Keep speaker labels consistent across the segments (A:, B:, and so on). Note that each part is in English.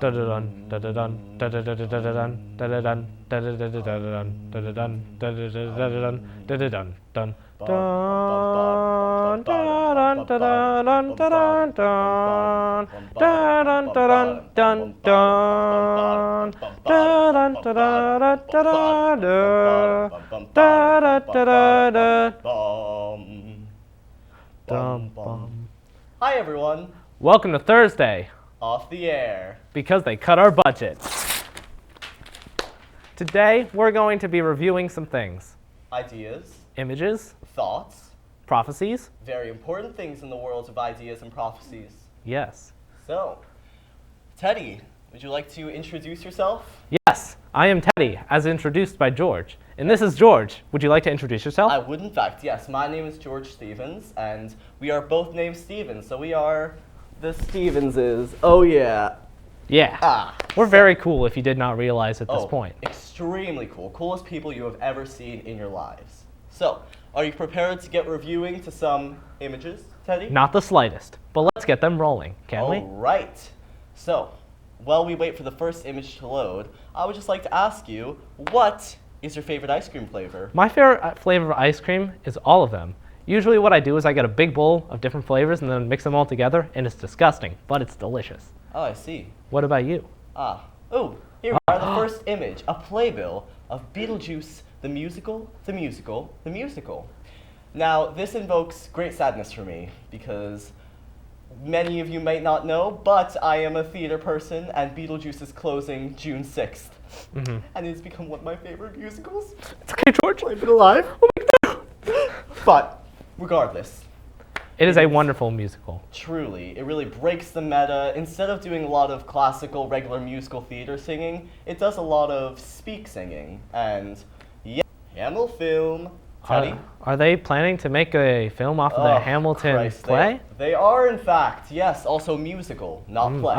A: Hi everyone.
B: Welcome to Thursday.
A: Off the air.
B: Because they cut our budget. Today, we're going to be reviewing some things.
A: Ideas.
B: Images.
A: Thoughts.
B: Prophecies.
A: Very important things in the world of ideas and prophecies.
B: Yes.
A: So, Teddy, would you like to introduce yourself?
B: Yes, I am Teddy, as introduced by George. And this is George. Would you like to introduce yourself?
A: I would, in fact, yes. My name is George Stevens, and we are both named Stevens, so we are the Stevenses. Oh, yeah.
B: Yeah. We're very cool if you did not realize at this point.
A: Extremely cool. Coolest people you have ever seen in your lives. So, are you prepared to get reviewing to some images, Teddy?
B: Not the slightest, but let's get them rolling, can't we?
A: All right. So, while we wait for the first image to load, I would just like to ask you, what is your favorite ice cream flavor?
B: My favorite flavor of ice cream is all of them. Usually what I do is I get a big bowl of different flavors and then mix them all together, and it's disgusting, but it's delicious.
A: Oh, I see.
B: What about you?
A: Here we are, the first image, a playbill of Beetlejuice, the musical, the musical, the musical. Now, this invokes great sadness for me, because many of you might not know, but I am a theater person, and Beetlejuice is closing June 6th. Mm-hmm. And it's become one of my favorite musicals.
B: It's okay, George.
A: I've been alive. Oh my God. But, regardless.
B: It is a wonderful musical.
A: Truly. It really breaks the meta. Instead of doing a lot of classical, regular musical theater singing, it does a lot of speak singing. And, yeah, Hamill film. Teddy?
B: Are they planning to make a film off of the Hamilton play?
A: They are, in fact, yes. Also musical, not play.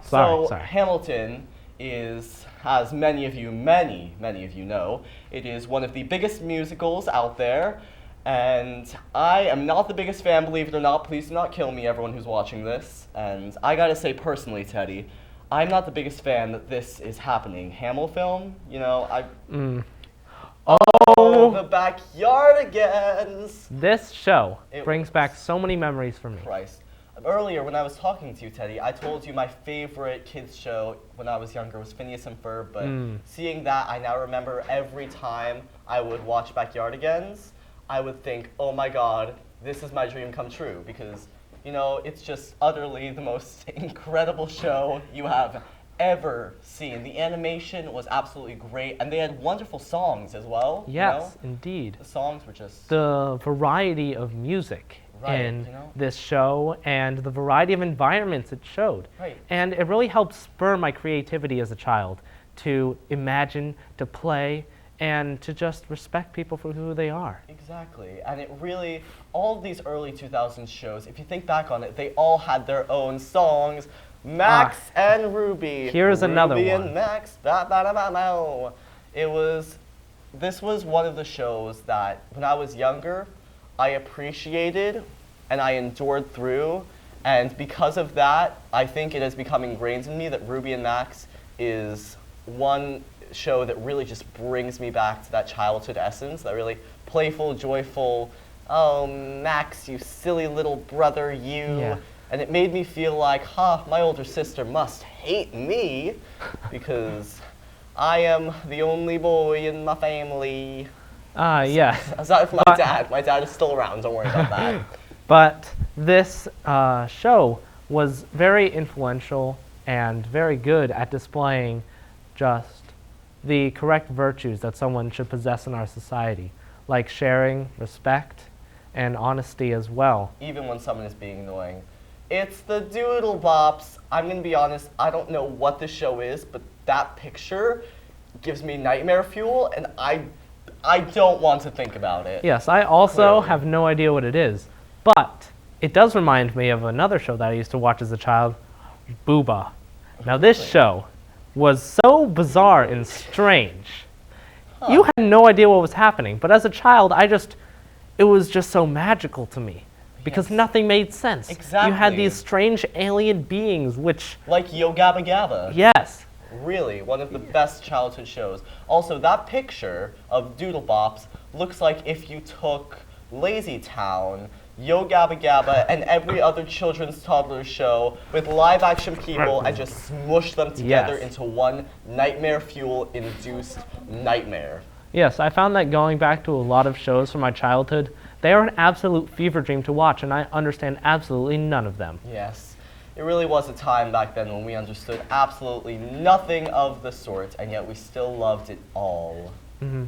B: Sorry.
A: Hamilton as many of you know, it is one of the biggest musicals out there. And I am not the biggest fan, believe it or not. Please do not kill me, everyone who's watching this. And I gotta say personally, Teddy, I'm not the biggest fan that this is happening. Hamill film, you know, Oh, the Backyardigans!
B: This show brings back so many memories for me.
A: Christ. Earlier, when I was talking to you, Teddy, I told you my favorite kids show when I was younger was Phineas and Ferb, but seeing that, I now remember every time I would watch Backyardigans, I would think, oh my God, this is my dream come true, because, you know, it's just utterly the most incredible show you have ever seen. The animation was absolutely great, and they had wonderful songs as well.
B: Yes, indeed.
A: The songs were just...
B: The variety of music in this show and the variety of environments it showed.
A: Right.
B: And it really helped spur my creativity as a child to imagine, to play, and to just respect people for who they are.
A: Exactly. And it really, all of these early 2000s shows, if you think back on it, they all had their own songs. Max and Ruby.
B: Here's another one.
A: Ruby and Max. This was one of the shows that, when I was younger, I appreciated and I endured through. And because of that, I think it has become ingrained in me that Ruby and Max is one show that really just brings me back to that childhood essence, that really playful, joyful, oh, Max, you silly little brother, you.
B: Yeah.
A: And it made me feel like, my older sister must hate me because I am the only boy in my family.
B: Yeah.
A: Aside from my dad. My dad is still around, don't worry about that.
B: But this show was very influential and very good at displaying just the correct virtues that someone should possess in our society, like sharing, respect, and honesty as well.
A: Even when someone is being annoying. It's the Doodle Bops. I'm going to be honest, I don't know what the show is, but that picture gives me nightmare fuel, and I don't want to think about it.
B: Yes, I also have no idea what it is, but it does remind me of another show that I used to watch as a child, Booba. Now this show was so bizarre and strange. You had no idea what was happening, but as a child, it was just so magical to me. because nothing made sense.
A: Exactly.
B: You had these strange alien beings, which...
A: Like Yo Gabba Gabba.
B: Yes.
A: Really, one of the best childhood shows. Also, that picture of Doodle Bops looks like if you took Lazy Town, Yo Gabba Gabba, and every other children's toddler show with live action people and just smushed them together into one nightmare fuel-induced nightmare.
B: Yes, I found that going back to a lot of shows from my childhood, they are an absolute fever dream to watch, and I understand absolutely none of them.
A: Yes. It really was a time back then when we understood absolutely nothing of the sort, and yet we still loved it all.
B: Mm-hmm.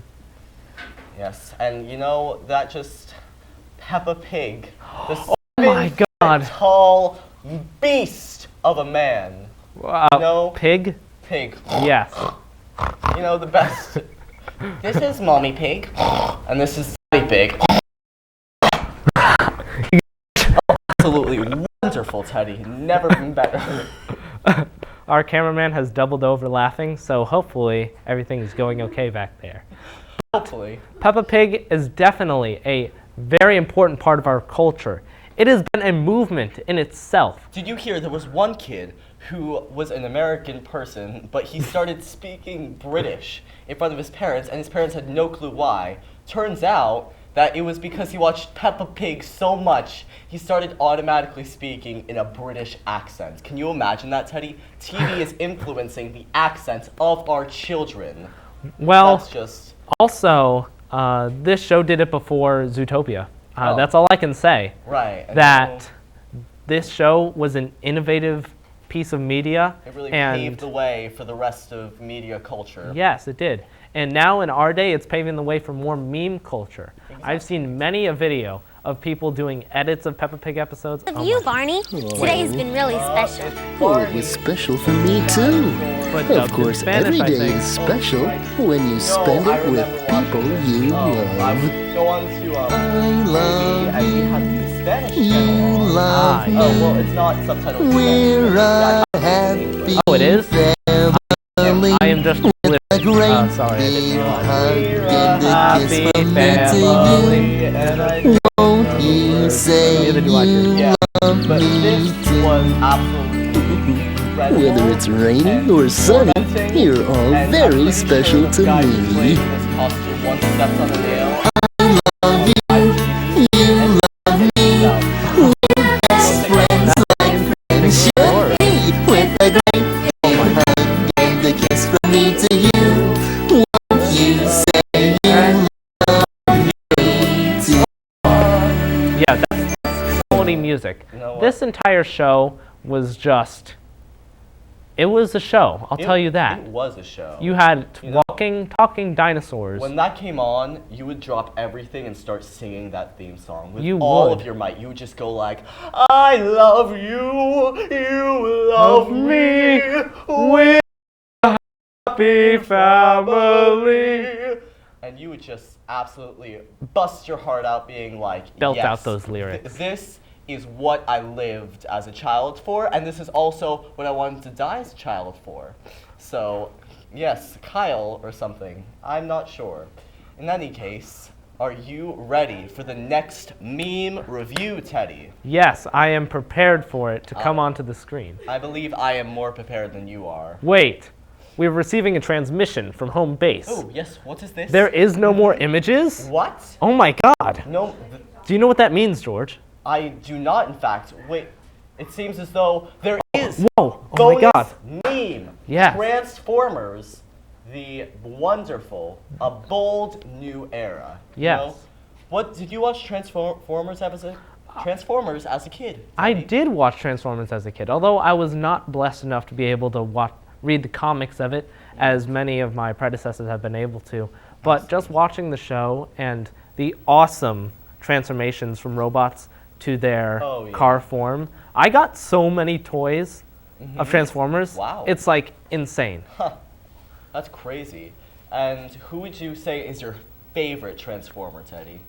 A: Yes, and you know, that just Peppa Pig, the
B: oh my God,
A: tall beast of a man. You know,
B: Pig?
A: Pig.
B: Yes.
A: You know, the best. This is Mommy Pig, and this is Daddy Pig. Absolutely wonderful, Teddy. Never been better.
B: Our cameraman has doubled over laughing, so hopefully everything is going okay back there.
A: Hopefully.
B: Peppa Pig is definitely a very important part of our culture. It has been a movement in itself.
A: Did you hear there was one kid who was an American person, but he started speaking British in front of his parents, and his parents had no clue why. Turns out that it was because he watched Peppa Pig so much, he started automatically speaking in a British accent. Can you imagine that, Teddy? TV is influencing the accents of our children.
B: Well,
A: that's just...
B: Also, this show did it before Zootopia. That's all I can say.
A: Right.
B: That this show was an innovative piece of media.
A: It really paved the way for the rest of media culture.
B: Yes, it did. And now in our day, it's paving the way for more meme culture. Exactly. I've seen many a video of people doing edits of Peppa Pig episodes.
C: Of you, Barney. Today has been really special.
D: Oh, it was special for me too.
B: But
D: of course, every day is special when you spend it with people you love.
A: Go on to
D: I love
A: and we have
D: you.
A: the Spanish
D: You
A: channel on.
D: love me.
A: Oh, well, it's not subtitled in
D: We're
A: Spanish.
D: a happy
B: Oh, it is?
D: family.
B: I am just
D: A great
B: sorry, I didn't
D: big
B: realize.
D: hug
A: We're
D: and a
A: a
D: kiss
B: happy
D: from me to
B: family.
A: And I
D: you. Won't you say
B: Neither do I,
D: you
A: Yeah,
D: love
A: but
D: me
A: this
D: too?
A: was absolutely incredible.
D: Whether it's raining
A: and
D: or sunny,
A: tormenting,
D: you're all
A: and
D: very
A: I'm pretty
D: special
A: sure
D: to
A: the guy who
D: me.
A: played in this costume once stepped on a nail.
D: Love you, you love me. Best friends like friends should be. With a great big hug and a kiss from me to you. Won't you say you love me too?
B: Yeah, that's quality music.
A: You know what?
B: This entire show was just... It was a show, I'll tell you that.
A: It was a show.
B: You had
A: You know,
B: talking dinosaurs.
A: when that came on, you would drop everything and start singing that theme song with
B: You
A: all
B: would.
A: of your might. You would just go like, I love you, you love me, we're a happy family. And you would just absolutely bust your heart out being like,
B: Belt
A: yes,
B: out those lyrics.
A: This is what I lived as a child for, and this is also what I wanted to die as a child for. So, yes, Kyle or something. I'm not sure. In any case, are you ready for the next meme review, Teddy?
B: Yes, I am prepared for it to come onto the screen.
A: I believe I am more prepared than you are.
B: Wait, we're receiving a transmission from home base.
A: Oh, yes, what is this?
B: There is no more images?
A: What?
B: Oh my God.
A: No,
B: Do you know what that means, George?
A: I do not, in fact. Wait, it seems as though there is
B: Whoa, oh my God.
A: meme.
B: Yes.
A: Transformers, the wonderful, a bold new era. You
B: Yes.
A: know? What, did you watch Transformers as a kid?
B: I
A: Teddy?
B: did watch Transformers as a kid, although I was not blessed enough to be able to read the comics of it, as many of my predecessors have been able to. But just watching the show and the awesome transformations from robots to their car form, I got so many toys of Transformers.
A: Wow.
B: It's like insane.
A: Huh. That's crazy. And who would you say is your favorite Transformer, Teddy?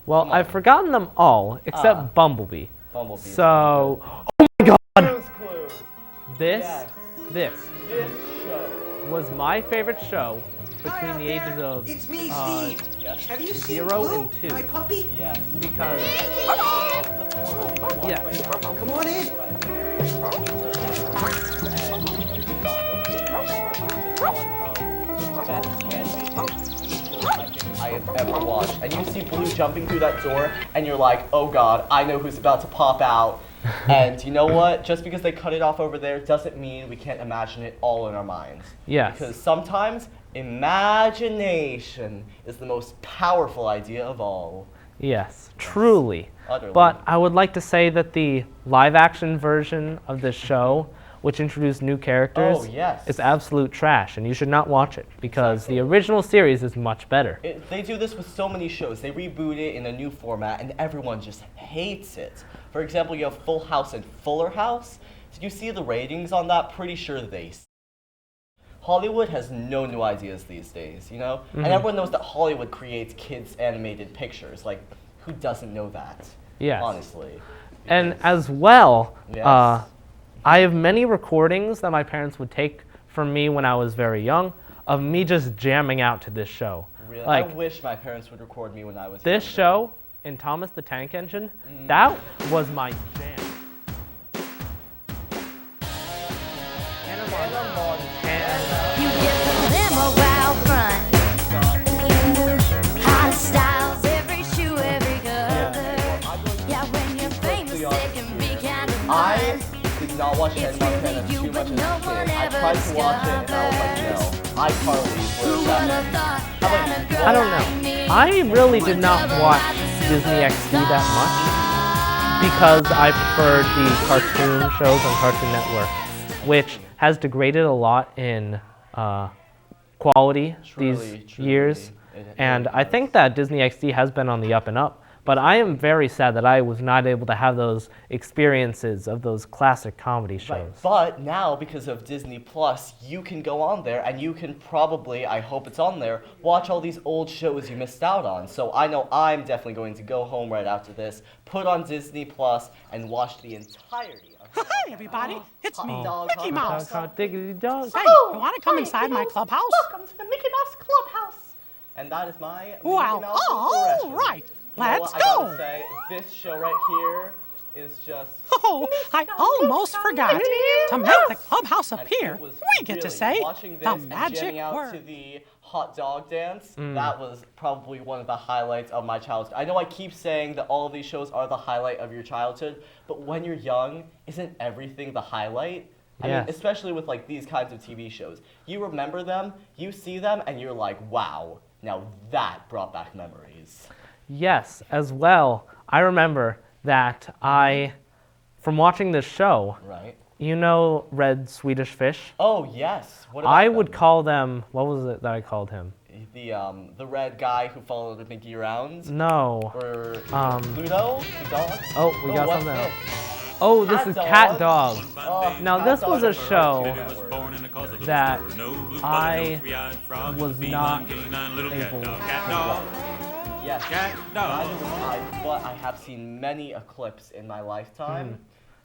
B: Well, I've forgotten them all except Bumblebee.
A: Bumblebee.
B: So, oh my God,
A: Clues.
B: this
A: Yes.
B: this
A: This show.
B: was my favorite show between the ages of
E: It's me, Steve.
A: Yes.
E: Have you seen
B: 0
E: Blue,
B: and 2.
E: my puppy?
A: Yes.
B: Because yeah,
E: Come on in.
A: I have ever watched. And you see Blue jumping through that door, and you're like, oh god, I know who's about to pop out. And you know what? Just because they cut it off over there doesn't mean we can't imagine it all in our minds.
B: Yes.
A: Because sometimes imagination is the most powerful idea of all.
B: yes, truly.
A: Utterly.
B: But I would like to say that the live-action version of this show, which introduced new characters,
A: Oh, yes.
B: is absolute trash, and you should not watch it because the original series is much better.
A: They do this with so many shows. They reboot it in a new format, and everyone just hates it. For example, you have Full House and Fuller House. Did you see the ratings on that? Pretty sure they. Hollywood has no new ideas these days, you know? And everyone knows that Hollywood creates kids' animated pictures. Like, who doesn't know that?
B: Yes.
A: Honestly.
B: And as well,
A: Yes.
B: I have many recordings that my parents would take from me when I was very young of me just jamming out to this show.
A: Really,
B: Like,
A: I wish my parents would record me when I was
B: this
A: younger.
B: show in Thomas the Tank Engine, that was my jam.
C: You get the limo out front. Hot styles, every shoe, every color. Yeah, when you're famous, it can be kind of
A: I
C: fun.
A: did not watch
C: It's
A: Hannah
C: really
A: Montana
C: you,
A: too
C: but
A: much
C: no
A: as a
C: one
A: kid. I
C: ever
A: tried to watch it and I was like, no. iCarly's
C: Who
A: were
C: would
A: that.
C: have thought
A: How about
C: that a
A: you?
C: girl
B: I don't
C: like
B: know.
C: me
B: I really did
C: would
B: not
C: never
B: watch
C: have a
B: Disney XD that much
C: superstar?
B: because I preferred the cartoon shows on Cartoon Network, which has degraded a lot in quality these
A: Truly,
B: years.
A: it
B: And
A: really
B: I
A: has.
B: think that Disney XD has been on the up and up. But I am very sad that I was not able to have those experiences of those classic comedy
A: Right.
B: shows.
A: But now, because of Disney Plus, you can go on there and you can probably, I hope it's on there, watch all these old shows you missed out on. So I know I'm definitely going to go home right after this, put on Disney Plus, and watch the entirety of
F: Hi, everybody. It's me,
A: Dog,
F: Mickey
A: hot
F: Mouse.
A: dog.
B: Diggity dog.
F: Hey, you want to come inside my clubhouse?
A: Welcome to the Mickey Mouse Clubhouse. And that is my
F: Wow.
A: Mickey Mouse
F: All
A: impression.
F: right.
A: You know
F: Let's
A: what, I gotta
F: go.
A: say, this show right here is just.
F: Oh, I almost forgot. To make the clubhouse
A: And
F: appear,
A: it was
F: we get to
A: really,
F: say
A: watching this
F: the
A: and
F: magic
A: jamming out to
F: word.
A: the hot dog dance. That was probably one of the highlights of my childhood. I know I keep saying that all of these shows are the highlight of your childhood, but when you're young, isn't everything the highlight? I mean,
B: Yes.
A: especially with like these kinds of TV shows. You remember them, you see them, and you're like, wow, now that brought back memories.
B: Yes, as well. I remember that from watching this show,
A: Right?
B: you know Red Swedish Fish?
A: Oh yes. What about
B: I
A: them?
B: would call them, what was it that I called him?
A: the red guy who followed Mickey around.
B: No.
A: Or
B: Oh,
A: Pluto? The dog?
B: we got
A: what's
B: something else.
A: this?
B: Oh, this
A: Cat
B: is
A: Dog.
B: Cat Dog.
A: Oh,
B: Now,
A: Cat
B: this
A: Dog
B: was a
A: on
B: show
A: Cartoon Network.
B: that I was not able to watch.
A: Yes. But I have seen many eclipses in my lifetime.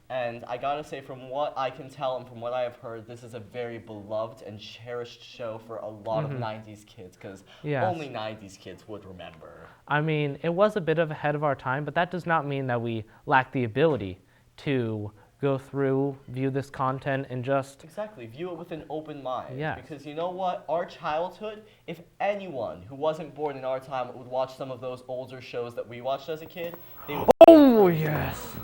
A: And I gotta say, from what I can tell and from what I have heard, this is a very beloved and cherished show for a lot of 90s kids, because
B: Yes.
A: only 90s kids would remember.
B: I mean, it was a bit of ahead of our time, but that does not mean that we lack the ability to go through, view this content, and just
A: Exactly, view it with an open mind.
B: Yes.
A: Because you know what? Our childhood, if anyone who wasn't born in our time would watch some of those older shows that we watched as a kid, they would.
B: Oh, yes.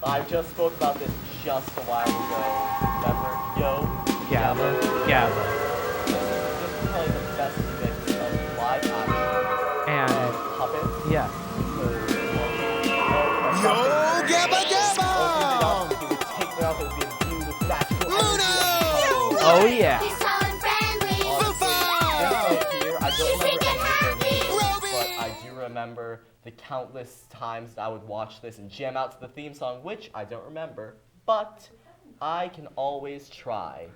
A: I just spoke about this just a while ago. Remember? Yo.
B: Gabba, Gabba.
A: This is probably the best mix of live action
B: And,
A: and puppets.
B: yes.
D: Yo, Gabba Gabba!
B: Oh, yeah.
C: She's tall and friendly.
A: But I do remember the countless times that I would watch this and jam out to the theme song, which I don't remember, but I can always try.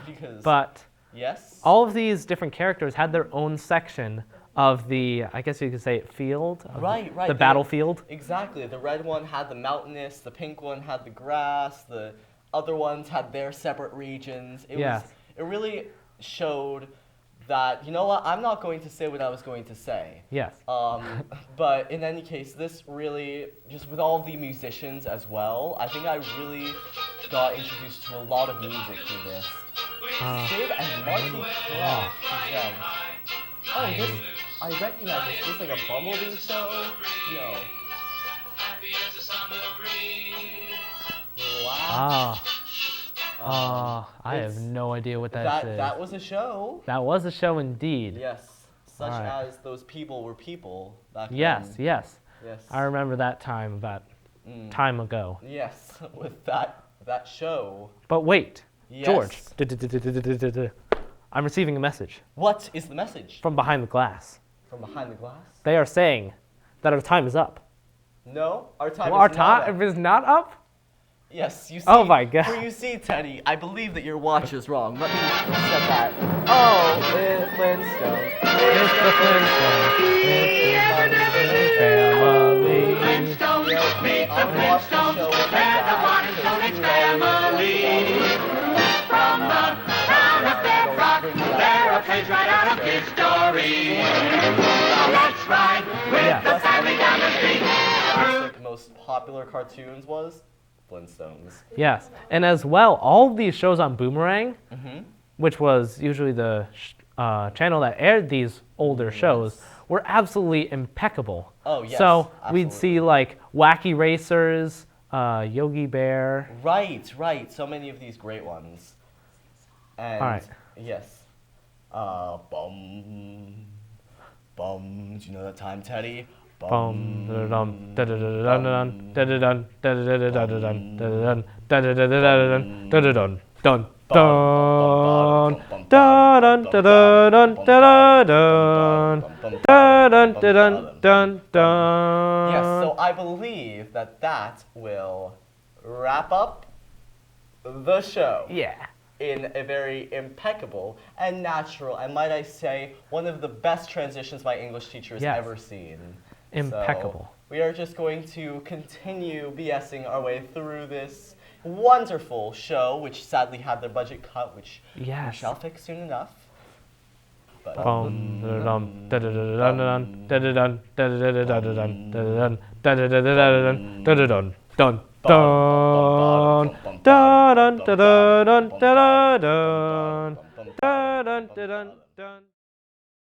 A: Because,
B: But
A: yes?
B: all of these different characters had their own section of the, I guess you could say, field. Of
A: Right.
B: The battlefield.
A: Exactly. The red one had the mountainous, the pink one had the grass, the other ones had their separate regions. It
B: Yes.
A: was. It really showed that, you know what, I'm not going to say what I was going to say.
B: Yes.
A: But in any case, this really, just with all the musicians as well, I think I really got introduced to a lot of music through this. Sid and Marty Krofft present. Oh, this, I recognize this. Is this like a Bumblebee show? No. Wow.
B: I have
A: It's-
B: no idea what that is.
A: That was a show.
B: That was a show indeed.
A: Yes. Such
B: Alright.
A: as those people were people back
B: Yes,
A: then.
B: yes.
A: Yes.
B: I remember that time about time ago.
A: Yes, with that show.
B: But wait,
A: Yes.
B: George. I'm receiving a message
A: What is the message?
B: from behind the glass.
A: From behind the glass?
B: They are saying that our time is up.
A: No, our time
B: Well, our
A: is not
B: time
A: up.
B: is not up?
A: Yes, you see.
B: Oh my God.
A: For you see, Teddy, I believe that your watch is wrong. Let me set that. Oh, it's Flintstones.
B: It's the Flintstones. Family.
A: I would watch the show with my dad because he would always
C: From the town of Bedrock, they're a page right out of his story. Let's ride with the family down the street.
A: the most popular cartoons was Flintstones.
B: Yes, and as well, all of these shows on Boomerang, which was usually the channel that aired these older shows, were absolutely impeccable.
A: Oh, yes,
B: So we'd
A: absolutely.
B: see like Wacky Racers, Yogi Bear.
A: Right, right. So many of these great ones. And
B: Alright.
A: yes. Bum. Bum. Do you know that time, Teddy?
B: Bum, da-da-dum, da-da-da-dun, da-da-dun, da-da-da-da-dun, da-da-dun, da-da-da-da-da-dun, da-da-dun, dun, dun, da-dun, da-da-dun, da-da-dun, da-dun, da-dun, dun, dun.
A: Yes, so I believe that will wrap up the show.
B: Yeah.
A: In a very impeccable and natural, and might I say, one of the best transitions my English teacher has
B: Yes.
A: ever seen.
B: Impeccable.
A: So we are just going to continue BSing our way through this wonderful show, which sadly had their budget cut, which we
B: Yes.
A: shall fix soon enough. But
B: Bum, da-da-dum, da-da-da-dun, da-da-dun, da-da-da-da-dun, da-da-dun, da-da-da-da-dun, da-da-dun, dun, dun, da-dun, da-da-dun, da-da-dun, da-dun, da-dun, da-dun, dun.